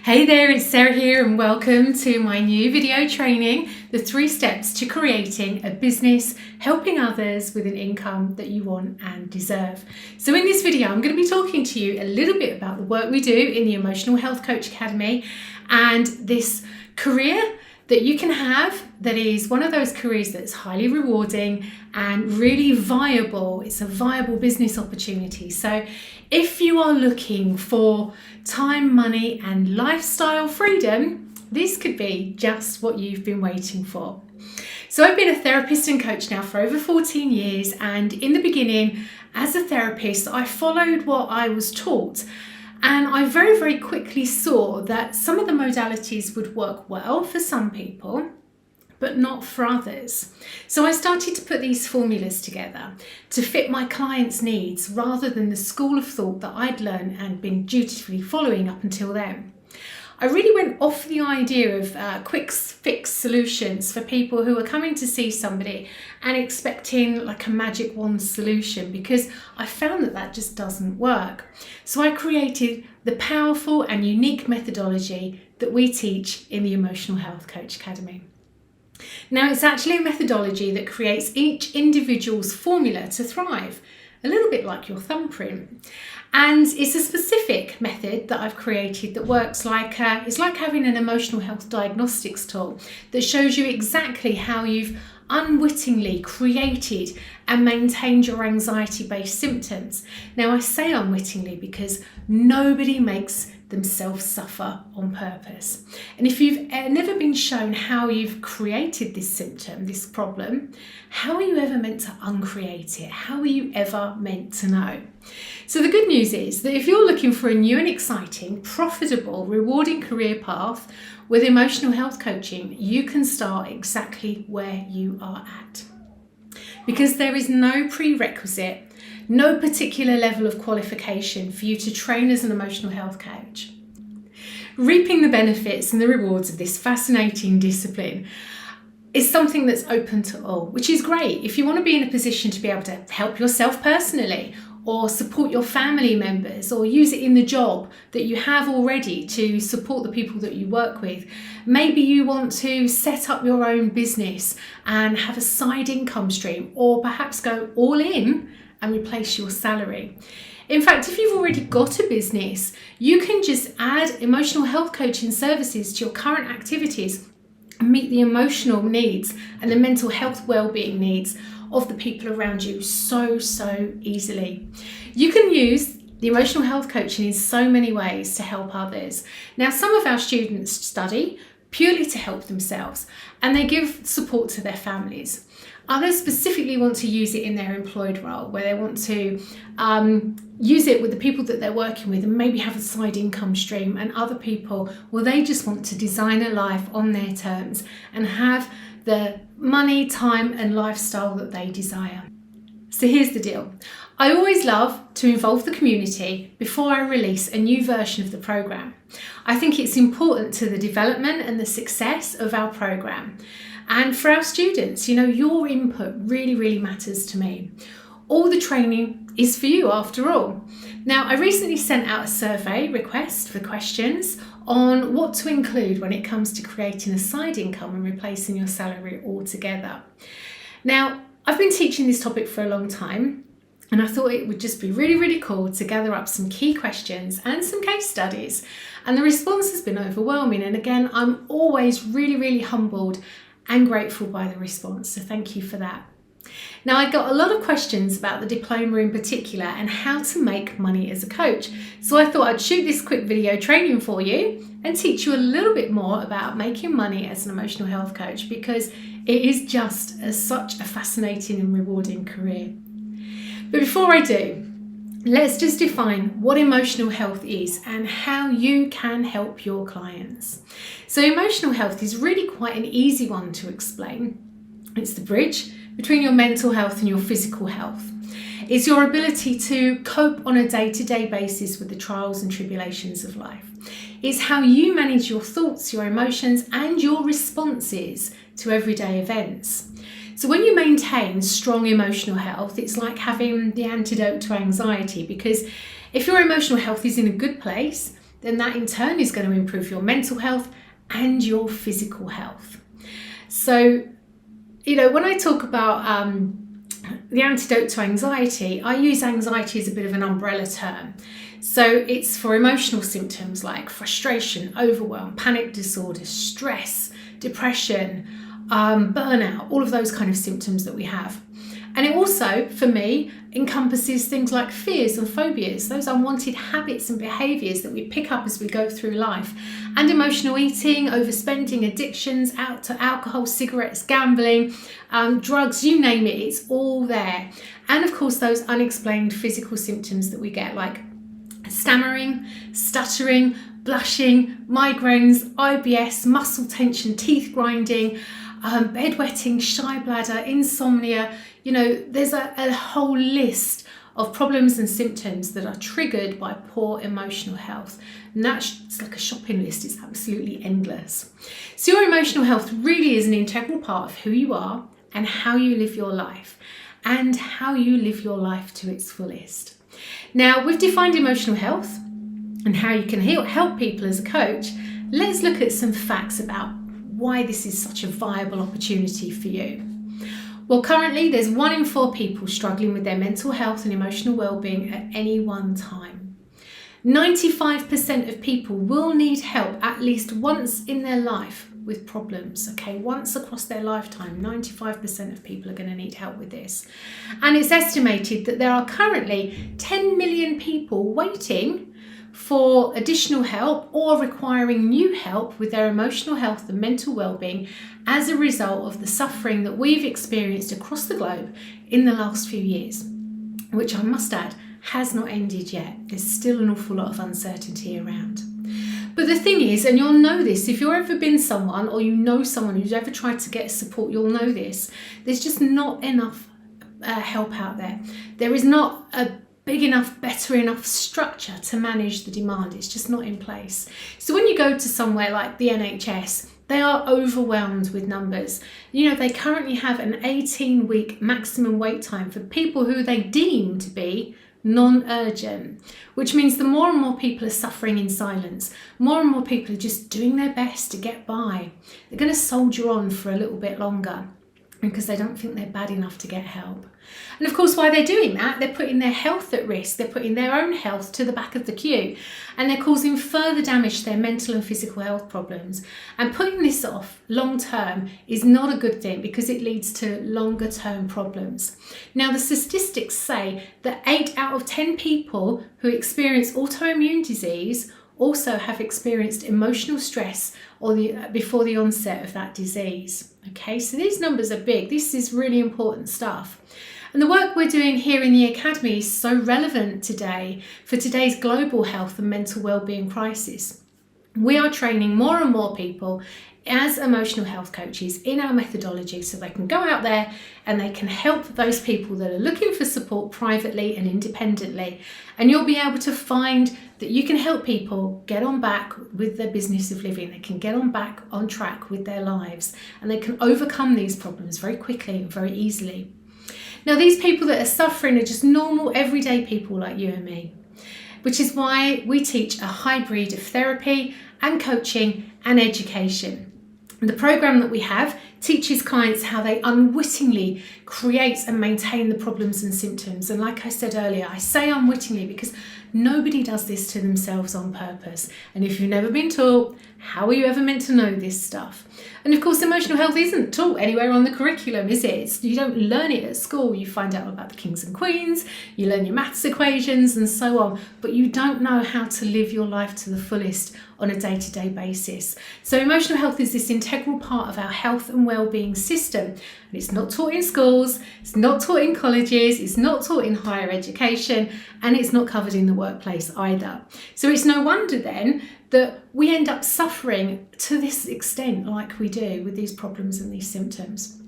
Hey there, it's Sarah here and welcome to my new video training, the 3 steps to creating a business, helping others with an income that you want and deserve. So in this video, I'm going to be talking to you a little bit about the work we do in the Emotional Health Coach Academy and this career that you can have that is one of those careers that's highly rewarding and really viable. It's a viable business opportunity. So if you are looking for time, money and lifestyle freedom, this could be just what you've been waiting for. So I've been a therapist and coach now for over 14 years, and in the beginning as a therapist I followed what I was taught. And I very, very quickly saw that some of the modalities would work well for some people, but not for others. So I started to put these formulas together to fit my clients' needs rather than the school of thought that I'd learned and been dutifully following up until then. I really went off the idea of quick fix solutions for people who are coming to see somebody and expecting like a magic wand solution, because I found that that just doesn't work. So I created the powerful and unique methodology that we teach in the Emotional Health Coach Academy. Now, it's actually a methodology that creates each individual's formula to thrive, a little bit like your thumbprint. And it's a specific method that I've created that works like, it's like having an emotional health diagnostics tool that shows you exactly how you've unwittingly created and maintained your anxiety-based symptoms. Now, I say unwittingly because nobody makes themselves suffer on purpose. And if you've never been shown how you've created this symptom, this problem, how are you ever meant to uncreate it? How are you ever meant to know? So the good news is that if you're looking for a new and exciting, profitable, rewarding career path with emotional health coaching, you can start exactly where you are at. Because there is no prerequisite, no particular level of qualification for you to train as an emotional health coach. Reaping the benefits and the rewards of this fascinating discipline is something that's open to all, which is great if you want to be in a position to be able to help yourself personally, or support your family members, or use it in the job that you have already to support the people that you work with. Maybe you want to set up your own business and have a side income stream, or perhaps go all in and replace your salary. In fact, if you've already got a business, you can just add emotional health coaching services to your current activities and meet the emotional needs and the mental health well-being needs of the people around you so easily. You can use the emotional health coaching in so many ways to help others. Now, some of our students study purely to help themselves and they give support to their families. Others specifically want to use it in their employed role, where they want to use it with the people that they're working with and maybe have a side income stream. And other people, well, they just want to design a life on their terms and have the money, time and lifestyle that they desire. So here's the deal. I always love to involve the community before I release a new version of the program. I think it's important to the development and the success of our program. And for our students, your input really matters to me. All the training is for you after all. Now, I recently sent out a survey request for questions on what to include when it comes to creating a side income and replacing your salary altogether. Now, I've been teaching this topic for a long time, and I thought it would just be really cool to gather up some key questions and some case studies. And the response has been overwhelming. And again, I'm always really humbled and grateful by the response. So thank you for that. Now, I got a lot of questions about the diploma in particular and how to make money as a coach. So I thought I'd shoot this quick video training for you and teach you a little bit more about making money as an emotional health coach, because it is just such a fascinating and rewarding career. But before I do, let's just define what emotional health is and how you can help your clients. So emotional health is really quite an easy one to explain. It's the bridge between your mental health and your physical health. It's your ability to cope on a day-to-day basis with the trials and tribulations of life. It's how you manage your thoughts, your emotions, and your responses to everyday events. So when you maintain strong emotional health, it's like having the antidote to anxiety, because if your emotional health is in a good place, then that in turn is going to improve your mental health and your physical health. So, when I talk about the antidote to anxiety, I use anxiety as a bit of an umbrella term. So it's for emotional symptoms like frustration, overwhelm, panic disorder, stress, depression, burnout, all of those kind of symptoms that we have. And it also, for me, encompasses things like fears and phobias, those unwanted habits and behaviours that we pick up as we go through life, and emotional eating, overspending, addictions, out to alcohol, cigarettes, gambling, drugs, you name it, it's all there. And of course, those unexplained physical symptoms that we get, like stammering, stuttering, blushing, migraines, IBS, muscle tension, teeth grinding, bedwetting, shy bladder, insomnia. There's a whole list of problems and symptoms that are triggered by poor emotional health. And that's like a shopping list, it's absolutely endless. So your emotional health really is an integral part of who you are and how you live your life, and how you live your life to its fullest. Now, we've defined emotional health and how you can help people as a coach. Let's look at some facts about why this is such a viable opportunity for you. Well, currently there's 1 in 4 people struggling with their mental health and emotional well-being at any one time. 95% of people will need help at least once in their life with problems, okay? Once across their lifetime, 95% of people are going to need help with this. And it's estimated that there are currently 10 million people waiting for additional help or requiring new help with their emotional health and mental well-being as a result of the suffering that we've experienced across the globe in the last few years, which I must add has not ended yet. There's still an awful lot of uncertainty around. But the thing is, and you'll know this, if you've ever been someone or you know someone who's ever tried to get support, you'll know this. There's just not enough help out there. There is not a big enough, better enough structure to manage the demand. It's just not in place. So when you go to somewhere like the NHS, they are overwhelmed with numbers. They currently have an 18-week maximum wait time for people who they deem to be non-urgent, which means the more and more people are suffering in silence, more and more people are just doing their best to get by. They're going to soldier on for a little bit longer because they don't think they're bad enough to get help. And of course, while they're doing that, they're putting their health at risk. They're putting their own health to the back of the queue, and they're causing further damage to their mental and physical health problems. And putting this off long term is not a good thing because it leads to longer term problems. Now, the statistics say that 8 out of 10 people who experience autoimmune disease also have experienced emotional stress before the onset of that disease. Okay, so these numbers are big. This is really important stuff. And the work we're doing here in the Academy is so relevant today for today's global health and mental well-being crisis. We are training more and more people as emotional health coaches in our methodology so they can go out there and they can help those people that are looking for support privately and independently. And you'll be able to find that you can help people get on back with their business of living. They can get on back on track with their lives, and they can overcome these problems very quickly and very easily. Now, these people that are suffering are just normal, everyday people like you and me, which is why we teach a hybrid of therapy and coaching and education. The program that we have teaches clients how they unwittingly create and maintain the problems and symptoms. And like I said earlier, I say unwittingly because nobody does this to themselves on purpose. And if you've never been taught, how are you ever meant to know this stuff? And of course, emotional health isn't taught anywhere on the curriculum, is it? You don't learn it at school. You find out about the kings and queens, you learn your maths equations and so on, but you don't know how to live your life to the fullest on a day-to-day basis. So emotional health is this integral part of our health and well-being system. And it's not taught in schools, it's not taught in colleges, it's not taught in higher education, and it's not covered in the workplace either. So it's no wonder then that we end up suffering to this extent like we do with these problems and these symptoms.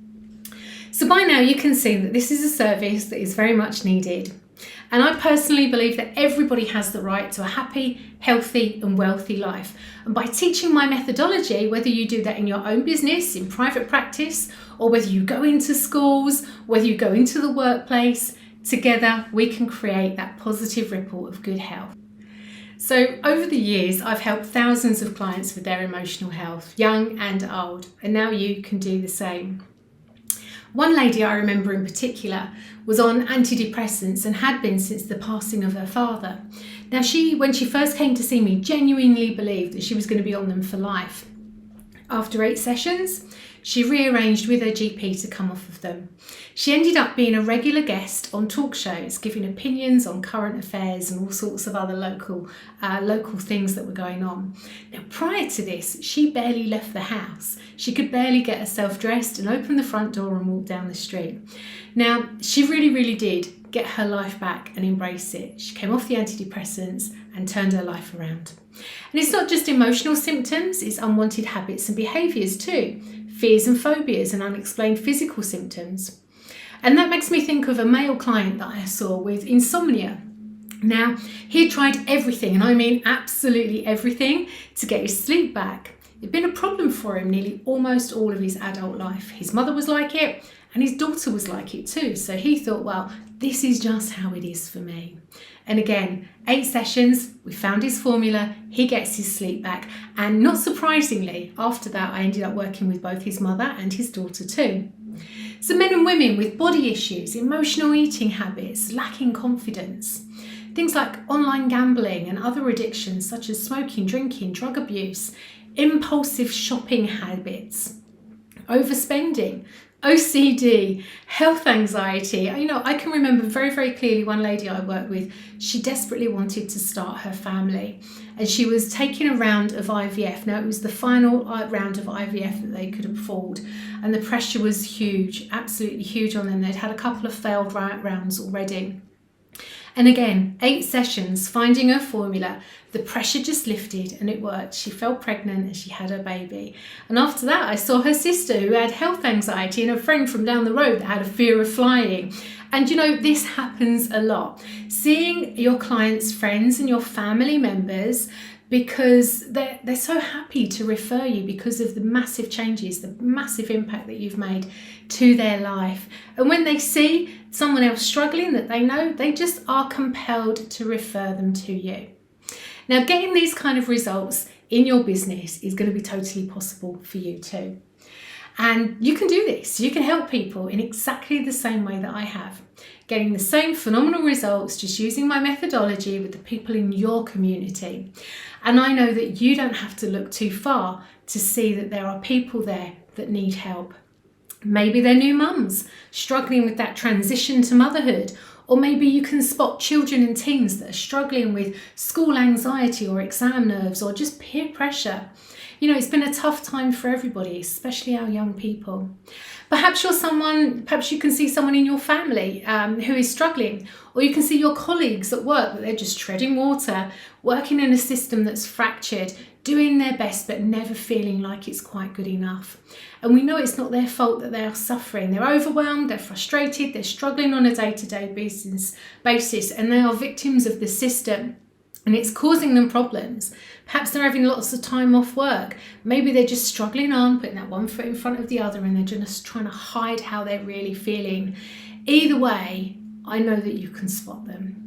So by now you can see that this is a service that is very much needed. And I personally believe that everybody has the right to a happy, healthy and wealthy life. And by teaching my methodology, whether you do that in your own business, in private practice, or whether you go into schools, whether you go into the workplace, together we can create that positive ripple of good health. So over the years, I've helped thousands of clients with their emotional health, young and old, and now you can do the same. One lady I remember in particular was on antidepressants and had been since the passing of her father. Now when she first came to see me, genuinely believed that she was going to be on them for life. After 8 sessions, she rearranged with her GP to come off of them. She ended up being a regular guest on talk shows, giving opinions on current affairs and all sorts of other local things that were going on. Now, prior to this, she barely left the house. She could barely get herself dressed and open the front door and walk down the street. Now, she really, really did get her life back and embrace it. She came off the antidepressants and turned her life around. And it's not just emotional symptoms, it's unwanted habits and behaviours too, fears and phobias and unexplained physical symptoms. And that makes me think of a male client that I saw with insomnia. Now, he had tried everything, and I mean absolutely everything, to get his sleep back. It'd been a problem for him nearly almost all of his adult life. His mother was like it, and his daughter was like it too. So he thought, well, this is just how it is for me. And again, 8 sessions, we found his formula, he gets his sleep back. And not surprisingly, after that, I ended up working with both his mother and his daughter too. So men and women with body issues, emotional eating habits, lacking confidence, things like online gambling and other addictions such as smoking, drinking, drug abuse, impulsive shopping habits, overspending, OCD, health anxiety. I can remember very, very clearly one lady I worked with, she desperately wanted to start her family and she was taking a round of IVF. Now, it was the final round of IVF that they could afford and the pressure was huge, absolutely huge on them. They'd had a couple of failed rounds already. And again, 8 sessions, finding her formula, the pressure just lifted and it worked. She fell pregnant and she had her baby. And after that, I saw her sister who had health anxiety and a friend from down the road that had a fear of flying. And this happens a lot. Seeing your clients' friends and your family members, because they're so happy to refer you because of the massive changes, the massive impact that you've made to their life. And when they see someone else struggling that they know, they just are compelled to refer them to you. Now, getting these kind of results in your business is going to be totally possible for you too. And you can do this. You can help people in exactly the same way that I have, getting the same phenomenal results, just using my methodology with the people in your community. And I know that you don't have to look too far to see that there are people there that need help. Maybe they're new mums struggling with that transition to motherhood, or maybe you can spot children and teens that are struggling with school anxiety or exam nerves or just peer pressure. It's been a tough time for everybody, especially our young people. Perhaps you can see someone in your family who is struggling, or you can see your colleagues at work that they're just treading water, working in a system that's fractured, doing their best but never feeling like it's quite good enough. And we know it's not their fault that they are suffering. They're overwhelmed, they're frustrated, they're struggling on a day-to-day basis, and they are victims of the system. And it's causing them problems. Perhaps they're having lots of time off work. Maybe they're just struggling on, putting that one foot in front of the other, and they're just trying to hide how they're really feeling. Either way, I know that you can spot them.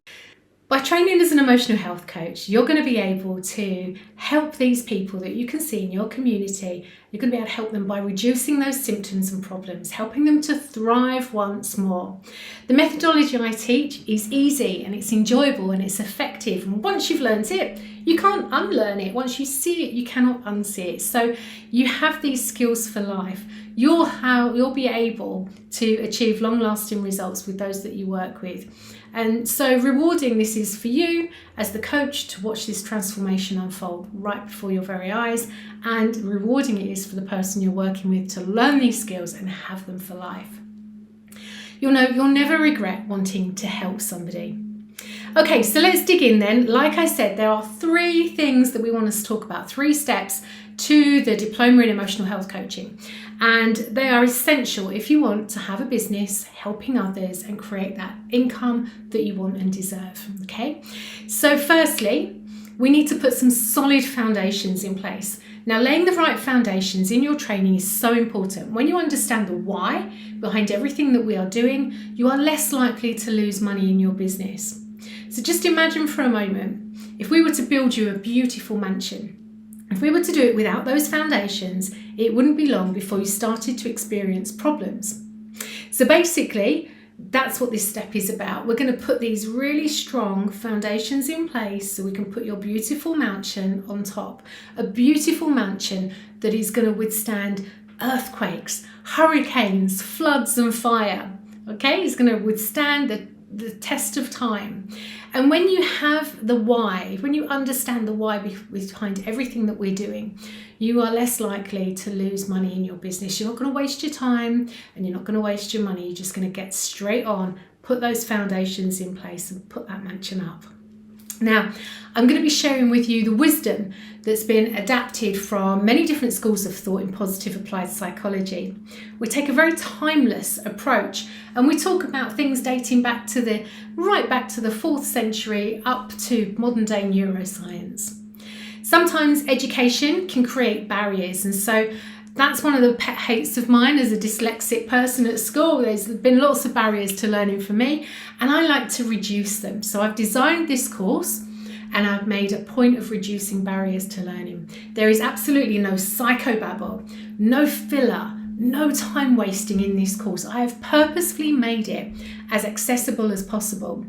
By training as an emotional health coach, you're going to be able to help these people that you can see in your community. You're going to be able to help them by reducing those symptoms and problems, helping them to thrive once more. The methodology I teach is easy and it's enjoyable and it's effective. And once you've learned it, you can't unlearn it. Once you see it, you cannot unsee it. So you have these skills for life. You'll be able to achieve long-lasting results with those that you work with. And so rewarding this is for you as the coach to watch this transformation unfold right before your very eyes, and rewarding it is for the person you're working with to learn these skills and have them for life. You'll never regret wanting to help somebody. Okay, so let's dig in then. Like I said, there are 3 things that we want to talk about, 3 steps to the Diploma in Emotional Health Coaching. And they are essential if you want to have a business helping others and create that income that you want and deserve. Okay, so firstly, we need to put some solid foundations in place. Now, laying the right foundations in your training is so important. When you understand the why behind everything that we are doing, you are less likely to lose money in your business. So just imagine for a moment, if we were to build you a beautiful mansion, if we were to do it without those foundations, it wouldn't be long before you started to experience problems. So basically, that's what this step is about. We're going to put these really strong foundations in place so we can put your beautiful mansion on top. A beautiful mansion that is going to withstand earthquakes, hurricanes, floods and fire. Okay, it's going to withstand the test of time. And when you have the why, when you understand the why behind everything that we're doing, you are less likely to lose money in your business. You're not going to waste your time and you're not going to waste your money. You're just going to get straight on, put those foundations in place and put that mansion up. Now, I'm going to be sharing with you the wisdom that's been adapted from many different schools of thought in positive applied psychology. We take a very timeless approach and we talk about things dating back to the 4th century up to modern day neuroscience. Sometimes education can create barriers, and so that's one of the pet hates of mine as a dyslexic person at school. There's been lots of barriers to learning for me, and I like to reduce them. So I've designed this course and I've made a point of reducing barriers to learning. There is absolutely no psychobabble, no filler, no time wasting in this course. I have purposefully made it as accessible as possible.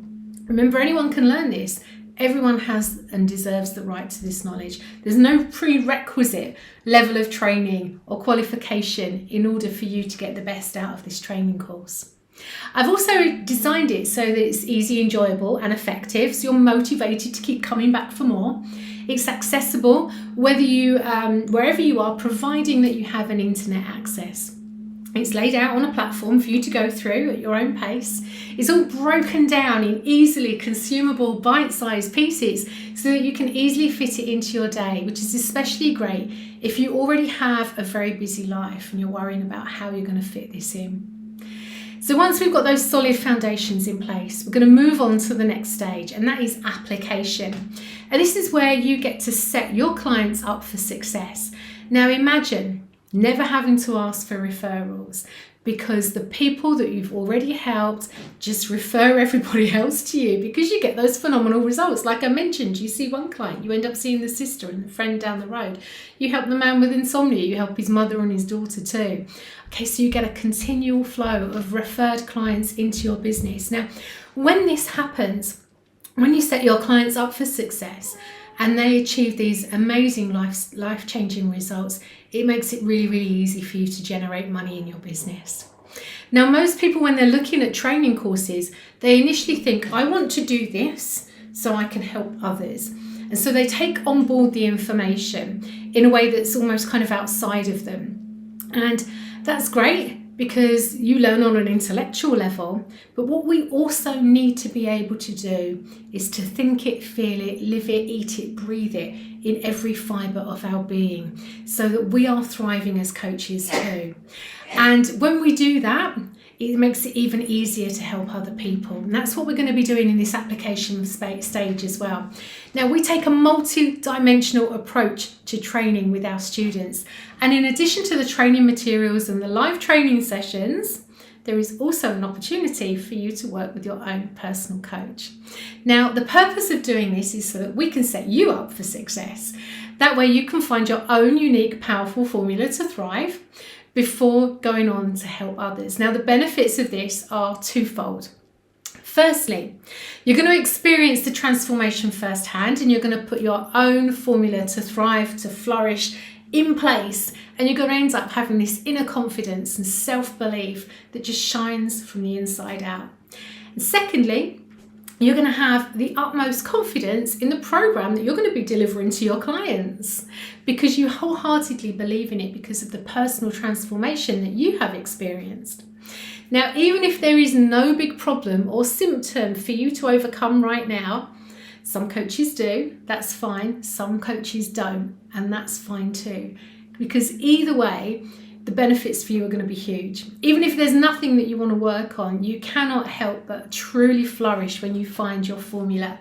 Remember, anyone can learn this. Everyone has and deserves the right to this knowledge. There's no prerequisite level of training or qualification in order for you to get the best out of this training course. I've also designed it so that it's easy, enjoyable and effective, so you're motivated to keep coming back for more. It's accessible whether you wherever you are, providing that you have an internet access. It's laid out on a platform for you to go through at your own pace. It's all broken down in easily consumable bite-sized pieces so that you can easily fit it into your day, which is especially great if you already have a very busy life and you're worrying about how you're going to fit this in. So once we've got those solid foundations in place, we're going to move on to the next stage, and that is application. And this is where you get to set your clients up for success. Now imagine never having to ask for referrals, because the people that you've already helped just refer everybody else to you, because you get those phenomenal results. Like I mentioned, you see one client, you end up seeing the sister and the friend down the road. You help the man with insomnia, you help his mother and his daughter too. Okay, so you get a continual flow of referred clients into your business. Now, when this happens, when you set your clients up for success and they achieve these amazing life-changing results, it makes it really, really easy for you to generate money in your business. Now, most people, when they're looking at training courses, they initially think, I want to do this so I can help others. And so they take on board the information in a way that's almost kind of outside of them. And that's great, because you learn on an intellectual level, but what we also need to be able to do is to think it, feel it, live it, eat it, breathe it in every fibre of our being, so that we are thriving as coaches too. And when we do that, it makes it even easier to help other people. And that's what we're going to be doing in this application stage as well. Now, we take a multi-dimensional approach to training with our students. And in addition to the training materials and the live training sessions, there is also an opportunity for you to work with your own personal coach. Now, the purpose of doing this is so that we can set you up for success. That way you can find your own unique, powerful formula to thrive before going on to help others. Now, the benefits of this are twofold. Firstly, you're going to experience the transformation firsthand, and you're going to put your own formula to thrive, to flourish in place, and you're going to end up having this inner confidence and self-belief that just shines from the inside out. And secondly, you're going to have the utmost confidence in the program that you're going to be delivering to your clients, because you wholeheartedly believe in it because of the personal transformation that you have experienced. Now, even if there is no big problem or symptom for you to overcome right now, some coaches do, that's fine. Some coaches don't, and that's fine too. Because either way, the benefits for you are going to be huge. Even if there's nothing that you want to work on, you cannot help but truly flourish when you find your formula.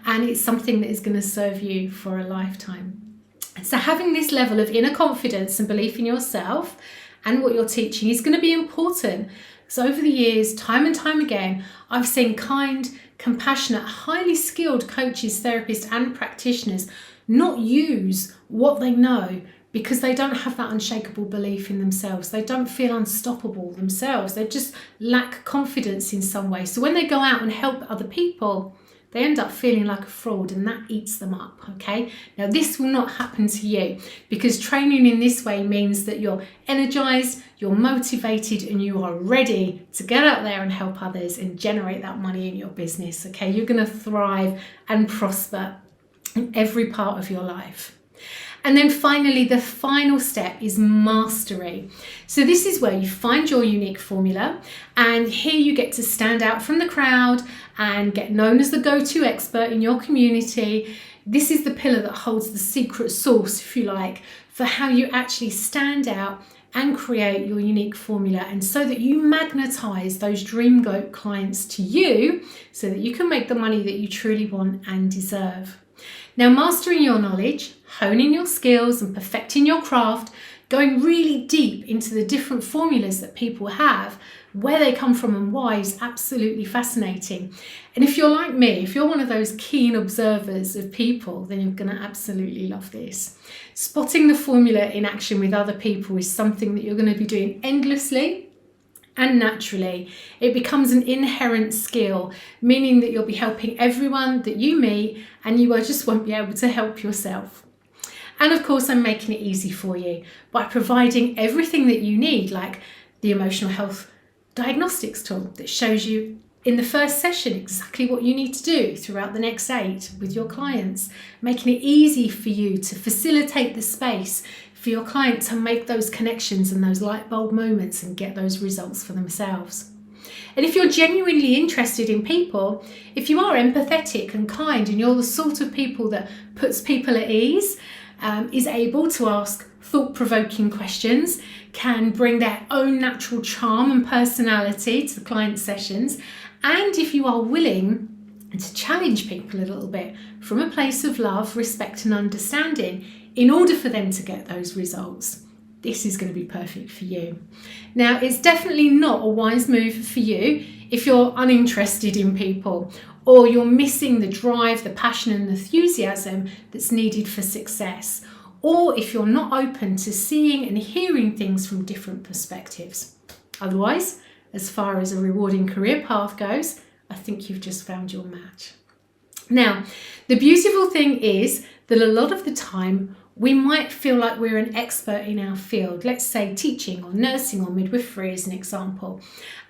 And it's something that is going to serve you for a lifetime. So having this level of inner confidence and belief in yourself and what you're teaching is going to be important. So over the years, time and time again, I've seen kind, compassionate, highly skilled coaches, therapists, and practitioners not use what they know because they don't have that unshakable belief in themselves. They don't feel unstoppable themselves. They just lack confidence in some way. So when they go out and help other people, they end up feeling like a fraud, and that eats them up, okay? Now, this will not happen to you because training in this way means that you're energized, you're motivated, and you are ready to get out there and help others and generate that money in your business, okay? You're going to thrive and prosper in every part of your life. And then finally, the final step is mastery. So this is where you find your unique formula, and here you get to stand out from the crowd and get known as the go-to expert in your community. This is the pillar that holds the secret sauce, if you like, for how you actually stand out and create your unique formula, and so that you magnetize those dream goat clients to you so that you can make the money that you truly want and deserve. Now, mastering your knowledge, honing your skills and perfecting your craft, going really deep into the different formulas that people have, where they come from and why, is absolutely fascinating. And if you're like me, if you're one of those keen observers of people, then you're going to absolutely love this. Spotting the formula in action with other people is something that you're going to be doing endlessly and naturally. It becomes an inherent skill, meaning that you'll be helping everyone that you meet, and you just won't be able to help yourself. And of course, I'm making it easy for you by providing everything that you need, like the emotional health diagnostics tool that shows you in the first session exactly what you need to do throughout the next 8 with your clients, making it easy for you to facilitate the space for your client to make those connections and those light bulb moments and get those results for themselves. And if you're genuinely interested in people, if you are empathetic and kind, and you're the sort of people that puts people at ease, is able to ask thought-provoking questions, can bring their own natural charm and personality to the client sessions, and if you are willing to challenge people a little bit from a place of love, respect and understanding in order for them to get those results, this is going to be perfect for you. Now, it's definitely not a wise move for you if you're uninterested in people, or you're missing the drive, the passion and enthusiasm that's needed for success, or if you're not open to seeing and hearing things from different perspectives. Otherwise, as far as a rewarding career path goes, I think you've just found your match. Now, the beautiful thing is that a lot of the time we might feel like we're an expert in our field, let's say teaching or nursing or midwifery as an example.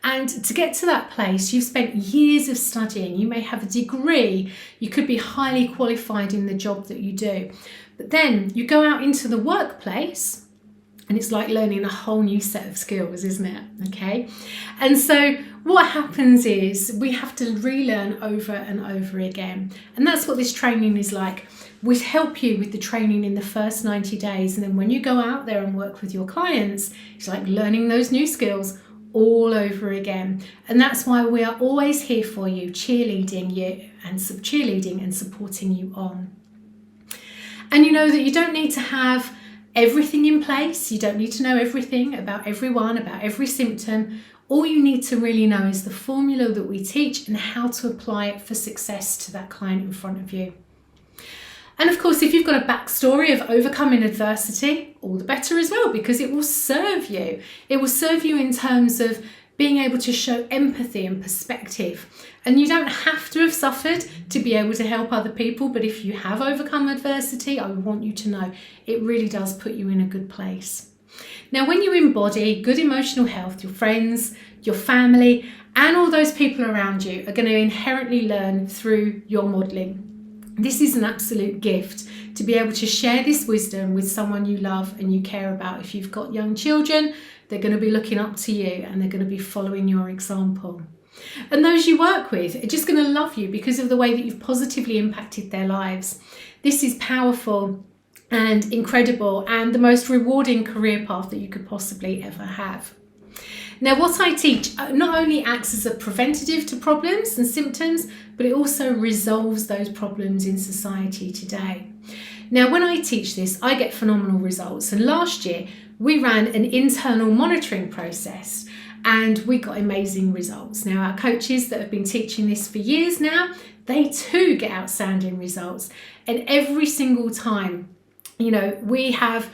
And to get to that place, you've spent years of studying, you may have a degree, you could be highly qualified in the job that you do. But then you go out into the workplace, and it's like learning a whole new set of skills, isn't it? Okay. And so what happens is we have to relearn over and over again. And that's what this training is like. We help you with the training in the first 90 days. And then when you go out there and work with your clients, it's like learning those new skills all over again. And that's why we are always here for you, cheerleading you and supporting you on. And you know that you don't need to have everything in place. You don't need to know everything about everyone, about every symptom. All you need to really know is the formula that we teach and how to apply it for success to that client in front of you. And of course, if you've got a backstory of overcoming adversity, all the better as well, because it will serve you. It will serve you in terms of being able to show empathy and perspective. And you don't have to have suffered to be able to help other people, but if you have overcome adversity, I want you to know it really does put you in a good place. Now, when you embody good emotional health, your friends, your family, and all those people around you are going to inherently learn through your modelling. This is an absolute gift to be able to share this wisdom with someone you love and you care about. If you've got young children, they're going to be looking up to you and they're going to be following your example. And those you work with are just going to love you because of the way that you've positively impacted their lives. This is powerful and incredible and the most rewarding career path that you could possibly ever have. Now, what I teach not only acts as a preventative to problems and symptoms, but it also resolves those problems in society today. Now, when I teach this, I get phenomenal results. And last year, we ran an internal monitoring process. and we got amazing results. Now, our coaches that have been teaching this for years now, they too get outstanding results. And every single time, we have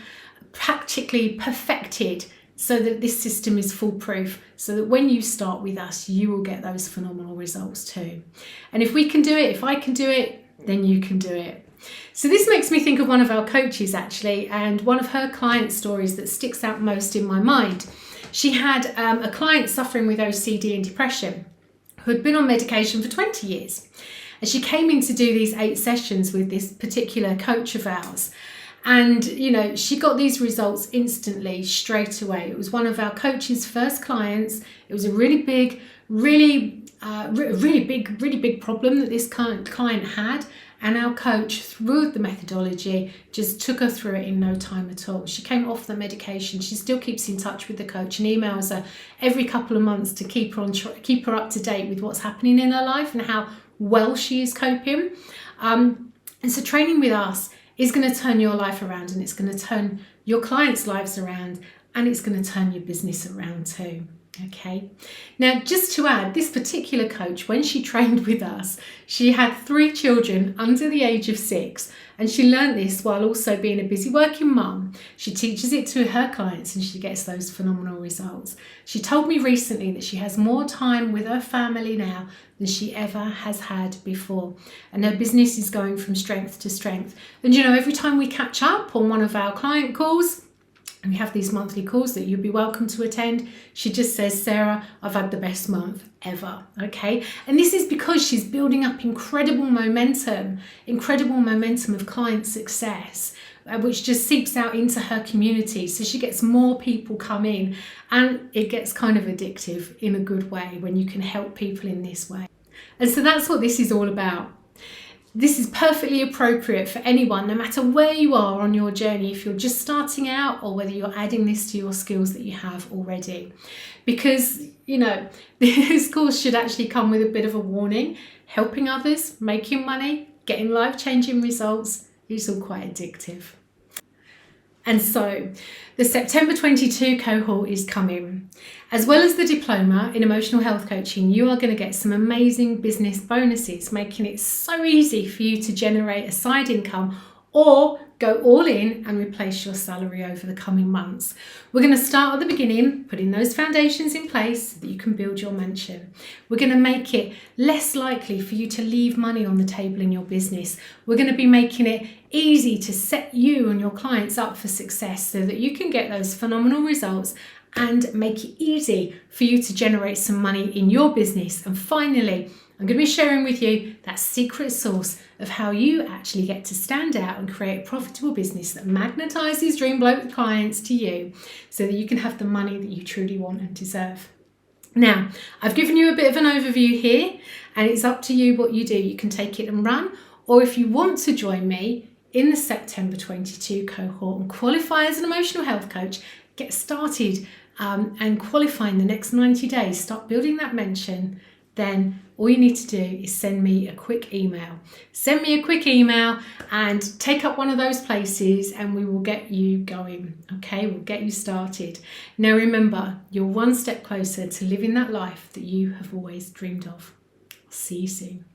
practically perfected so that this system is foolproof, so that when you start with us, you will get those phenomenal results too. And if we can do it, if I can do it, then you can do it. So this makes me think of one of our coaches actually, and one of her client stories that sticks out most in my mind. She had a client suffering with OCD and depression who had been on medication for 20 years. And she came in to do these 8 sessions with this particular coach of ours. And, she got these results instantly, straight away. It was one of our coach's first clients. It was a really big problem that this client had. And our coach, through the methodology, just took her through it in no time at all. She came off the medication. She still keeps in touch with the coach and emails her every couple of months to keep her up to date with what's happening in her life and how well she is coping. And so training with us is going to turn your life around, and it's going to turn your clients' lives around, and it's going to turn your business around too. Okay. Now, just to add, this particular coach, when she trained with us, she had 3 children under the age of 6, and she learned this while also being a busy working mum. She teaches it to her clients and she gets those phenomenal results. She told me recently that she has more time with her family now than she ever has had before, and her business is going from strength to strength. And every time we catch up on one of our client calls, and we have these monthly calls that you'd be welcome to attend, she just says, Sarah, I've had the best month ever. Okay. And this is because she's building up incredible momentum of client success, which just seeps out into her community. So she gets more people come in, and it gets kind of addictive in a good way when you can help people in this way. And so that's what this is all about. This is perfectly appropriate for anyone, no matter where you are on your journey, if you're just starting out or whether you're adding this to your skills that you have already. Because, this course should actually come with a bit of a warning. Helping others, making money, getting life-changing results is all quite addictive. And so the September 22 cohort is coming. As well as the diploma in emotional health coaching, you are going to get some amazing business bonuses, making it so easy for you to generate a side income or go all in and replace your salary over the coming months. We're going to start at the beginning, putting those foundations in place so that you can build your mansion. We're going to make it less likely for you to leave money on the table in your business. We're going to be making it easy to set you and your clients up for success so that you can get those phenomenal results and make it easy for you to generate some money in your business. And finally, I'm going to be sharing with you that secret sauce of how you actually get to stand out and create a profitable business that magnetizes dream bloke clients to you so that you can have the money that you truly want and deserve. Now, I've given you a bit of an overview here, and it's up to you what you do. You can take it and run, or if you want to join me in the September 22 cohort and qualify as an emotional health coach, get started and qualify in the next 90 days, start building that mention, then all you need to do is send me a quick email. Send me a quick email and take up one of those places, and we will get you going. Okay, we'll get you started. Now remember, you're one step closer to living that life that you have always dreamed of. I'll see you soon.